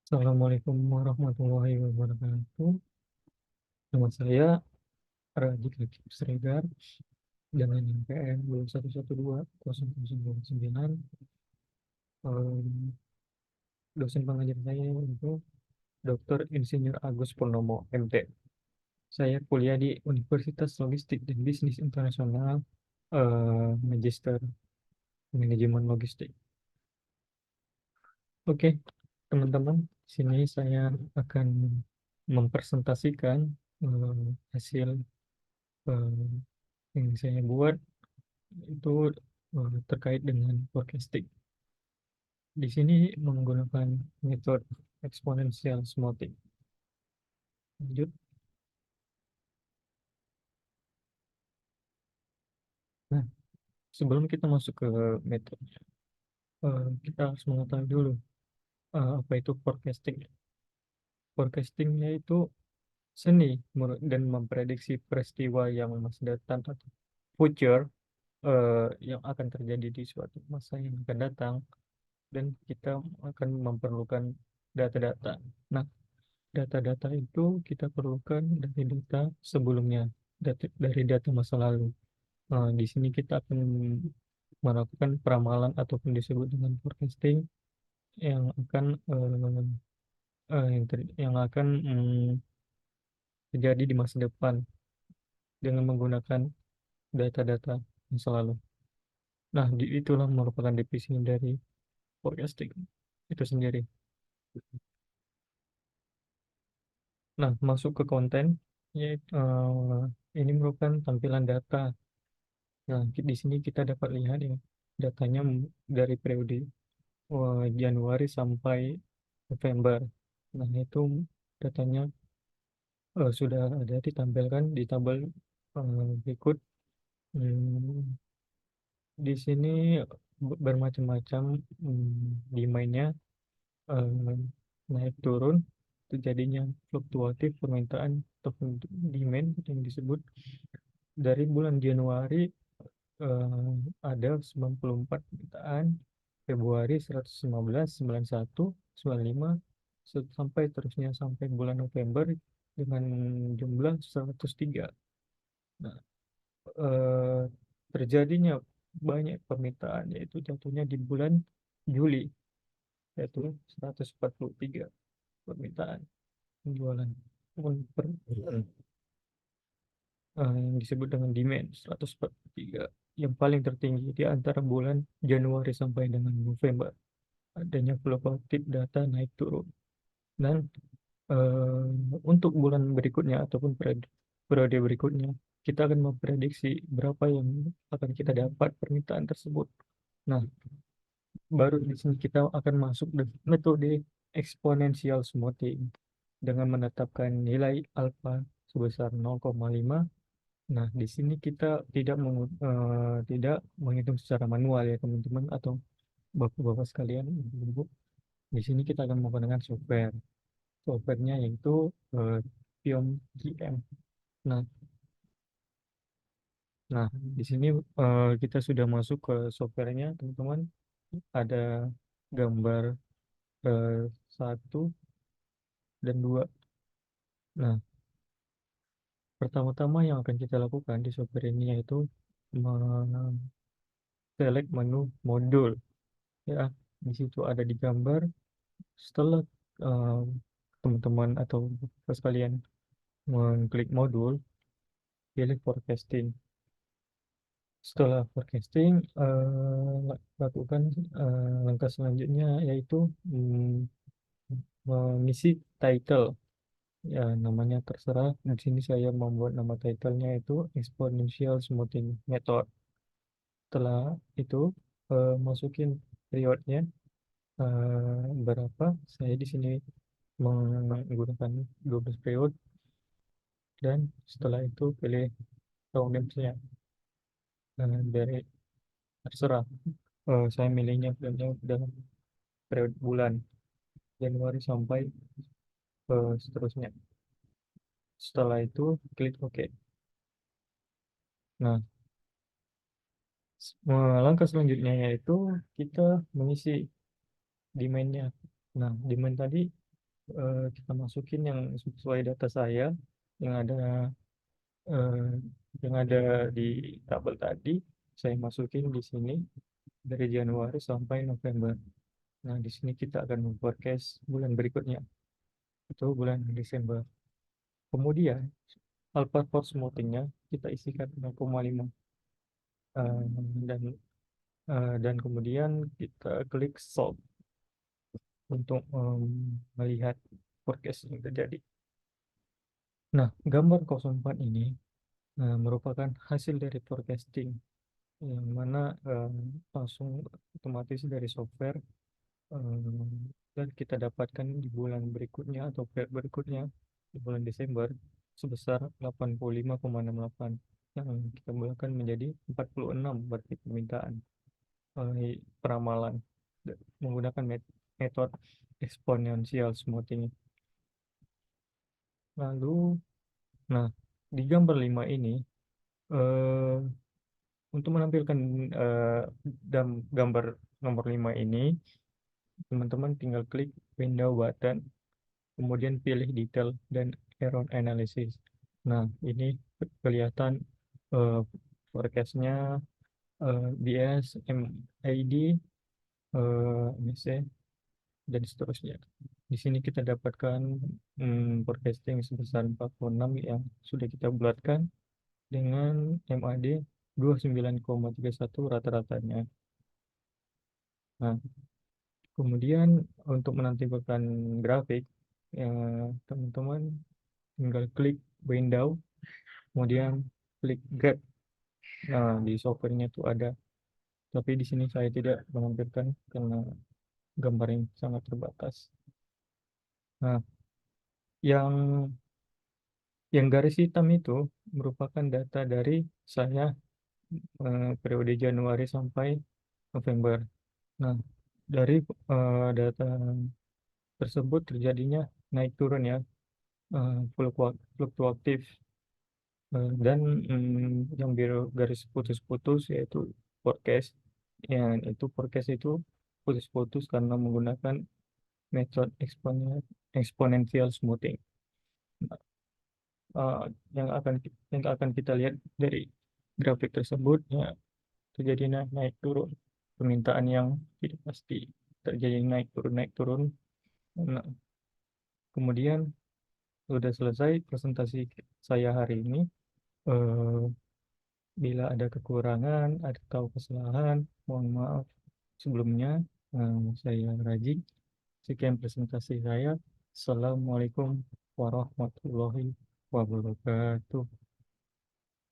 Assalamualaikum warahmatullahi wabarakatuh. Nama saya Radik Hakib Sregar dengan NPM 2112009. Em, Dosen pengajar saya itu Dr. Insinyur Agus Purnomo, MT. Saya kuliah di Universitas Logistik dan Bisnis Internasional, Magister Manajemen Logistik. Oke, teman-teman, sini saya akan mempresentasikan hasil eh, yang saya buat itu terkait dengan forecasting. Di sini menggunakan metode exponential smoothing. Lanjut. Nah, sebelum kita masuk ke metode, kita harus mengetahui dulu apa itu forecasting. Forecastingnya itu seni dan memprediksi peristiwa yang masa datang atau future yang akan terjadi di suatu masa yang akan datang, dan kita akan memerlukan data-data. Nah, data-data itu kita perlukan dari data sebelumnya, dari data masa lalu. Di sini kita akan melakukan peramalan ataupun disebut dengan forecasting yang akan yang akan terjadi di masa depan dengan menggunakan data-data masa lalu. Nah, itulah merupakan definisi dari forecasting itu sendiri. Nah, masuk ke konten, yaitu ini merupakan tampilan data. Nah, di sini kita dapat lihat ya, datanya dari periode Januari sampai November. Nah, itu datanya sudah ada ditampilkan di tabel berikut. Hmm, di sini bermacam-macam demandnya eh, naik turun, terjadinya fluktuatif permintaan ataupun demand yang disebut dari bulan Januari ada 94 permintaan, Februari 115, 91, 95, sampai terusnya sampai bulan November dengan jumlah 103. Nah, eh, terjadinya banyak permintaan yaitu jatuhnya di bulan Juli, yaitu 143 permintaan penjualan. Yang disebut dengan demand 143 yang paling tertinggi di antara bulan Januari sampai dengan November. Adanya fluktuatif data naik turun, dan eh, untuk bulan berikutnya ataupun periode berikutnya kita akan memprediksi berapa yang akan kita dapat permintaan tersebut. Nah, baru di sini kita akan masuk dengan metode exponential smoothing dengan menetapkan nilai alfa sebesar 0,5. Nah, di sini kita tidak menghitung secara manual ya teman-teman atau bapak-bapak sekalian, ibu. Di sini kita akan menggunakan software. Softwarenya yaitu eh, Pion GM. Nah, nah, di sini kita sudah masuk ke softwarenya, teman-teman. Ada gambar eh, 1 dan 2. Nah, pertama-tama yang akan kita lakukan di software ini yaitu select menu modul. Ya, di situ ada di gambar. Setelah eh, teman-teman atau sekalian mengklik modul, pilih forecasting. Setelah forecasting, lakukan langkah selanjutnya yaitu mengisi title. Ya, namanya terserah. Di sini saya membuat nama titlenya itu Exponential Smoothing Method. Setelah itu, masukin periodnya berapa. Saya di sini menggunakan 12 period, dan setelah itu pilih roundednya dari terserah. Saya milihnya filmnya dalam periode bulan Januari sampai seterusnya. Setelah itu klik OK. Nah, langkah selanjutnya yaitu kita mengisi demand-nya. Nah, demand tadi kita masukin yang sesuai data saya yang ada eh, yang ada di tabel tadi. Saya masukin di sini dari Januari sampai November. Nah, di sini kita akan forecast bulan berikutnya, itu bulan Desember. Kemudian alpha force smoothingnya kita isikan 0,5, eh, dan dan kemudian kita klik solve untuk melihat forecast yang terjadi. Nah, gambar 04 ini merupakan hasil dari forecasting yang mana langsung otomatis dari software, eh, dan kita dapatkan di bulan berikutnya atau periode berikutnya di bulan Desember sebesar 85,68 yang kita bulatkan menjadi 46 berarti permintaan peramalan menggunakan metode eksponensial smoothing. Lalu, nah, di gambar 5 ini, eh, untuk menampilkan eh, gambar nomor 5 ini, teman-teman tinggal klik window button, kemudian pilih detail dan error analysis. Nah, ini kelihatan eh, forecastnya, BS, MAD, MSC, dan seterusnya. Di sini kita dapatkan forecasting sebesar 46 yang sudah kita bulatkan dengan MAD 29,31 rata-ratanya. Nah, kemudian untuk menampilkan grafik, ya, teman-teman tinggal klik window, kemudian klik graph. Nah, di softwarenya itu ada, tapi di sini saya tidak menampilkan karena gambar yang sangat terbatas. Nah, yang garis hitam itu merupakan data dari saya periode Januari sampai November. Nah, dari data tersebut terjadinya naik turun ya, fluktuatif. Dan yang biru garis putus-putus yaitu forecast. Yang itu forecast itu putus-putus karena menggunakan metode exponential smoothing. Nah, eh, yang akan kita lihat dari grafik tersebut ya, terjadi naik turun, permintaan yang tidak pasti, terjadi naik turun. Nah, kemudian sudah selesai presentasi saya hari ini. Eh, Bila ada kekurangan atau kesalahan, mohon maaf sebelumnya. Saya Raji. Sekian presentasi saya. Assalamualaikum warahmatullahi wabarakatuh.